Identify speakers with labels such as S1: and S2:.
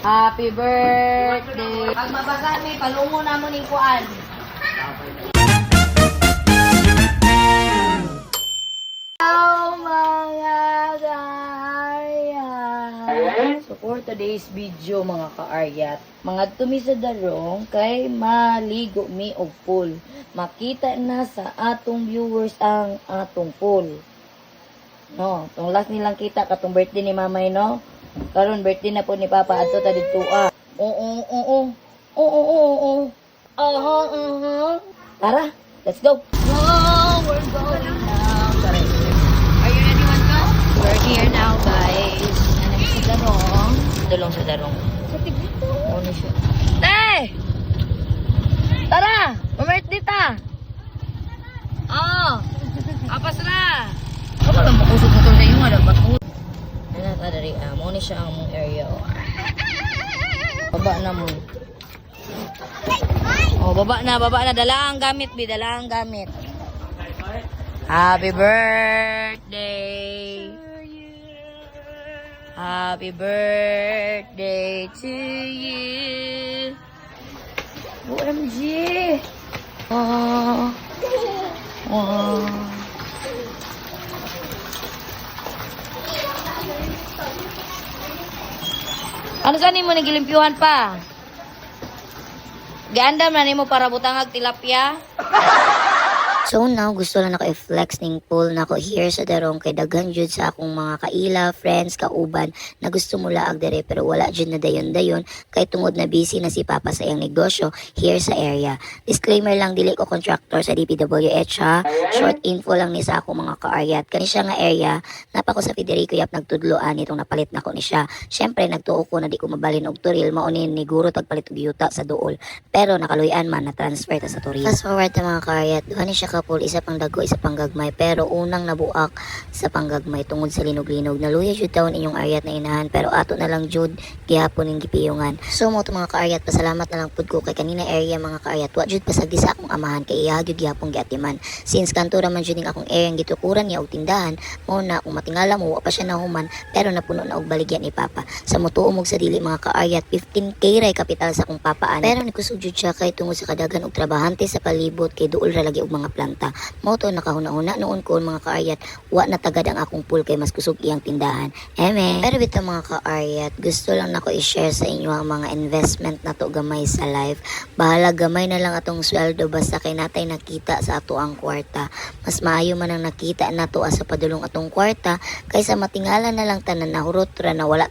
S1: Happy birthday. Pag mabagaan may palungo na mo ni kuan. Hello mga ka-aryat. So for today's video mga ka-aryat, mga tumi sa darong kay maligo mi og pool. Makita na sa atong viewers ang atong pool. No, tong last nilang kita katong birthday ni mamay no. Karon birthday na po ni Papa adto ta didto ah. Oo. Tara, let's go. No, we're going now. Sorry. Are you ready to go? We're here now, guys. Ano sa darong? Dulong sa darong. Sa tigito. Ano siya? Te! Tara! Birthday ta! Oh! Apas na! Kamu lang makusog mo ito sa iyo, ada ba't dari mo ni siya ang mong area. Baba na mo. Oh, baba na. Dala ang gamit, dala ang gamit. Happy birthday. Happy birthday to you. OMG. Oh. Oh. Ano saan mo nagilimpyuhan pa? Gaandam na nimo para butangag tilapia? So now, gusto lang ako i-flex ning pool na ko here sa darong kay daghan jud sa akong mga kaila, friends, kauban na gusto mo laag dere pero wala jud na dayon-dayon kay tungod na busy na si Papa sa iyang negosyo here sa area. Disclaimer lang, dili ko contractor sa DPWH ha. Short info lang ni sa akong mga kaaryat. Kani siya nga area, napa ko sa Federico Yap nagtudloan itong napalit na ko ni siya. Syempre nagtuo ko na di ko mabalin og turil maunin ni guro tagpalit og yuta sa duol. Pero nakaluyan man na transfer ta sa turil. Fast forward ta mga kaaryat, duha ni siya kapul, isa pang dago, isa pang gagmay, pero unang nabuak sa panggagmay tungod sa linog-linog. Naluya jud taon inyong aryat na inahan, pero ato na lang jud gihapon ning gipiyungan. So mo to mga kaaryat, pasalamat na lang pud ko kay kanina area mga kaaryat, wa jud pasagdi sa akong amahan kay iya jud gihapon giatiman. Since kanto ra man jud ning akong area gitukuran niya og tindahan, mo na kung matingala mo wa pa siya nahuman, pero napuno na og baligyan ni Papa. Sa motuo mo sa dili mga kaaryat, 15k ray kapital sa akong papaan. Pero nikusog jud siya kay tungod sa kadagan og trabahante sa palibot kay duol ra lagi og mga planta. Mo to nakahuna-una noon ko mga kaaryat, wa na tagad ang akong pool kay mas kusog iyang tindahan. Pero bitaw mga kaaryat, gusto lang nako i-share sa inyo ang mga investment na to gamay sa life. Bahala gamay na lang atong sweldo basta kay natay nakita sa ato ang kwarta. Mas maayo man ang nakita nato sa padulong atong kwarta kaysa matingala na lang tanan na hurot ra na wala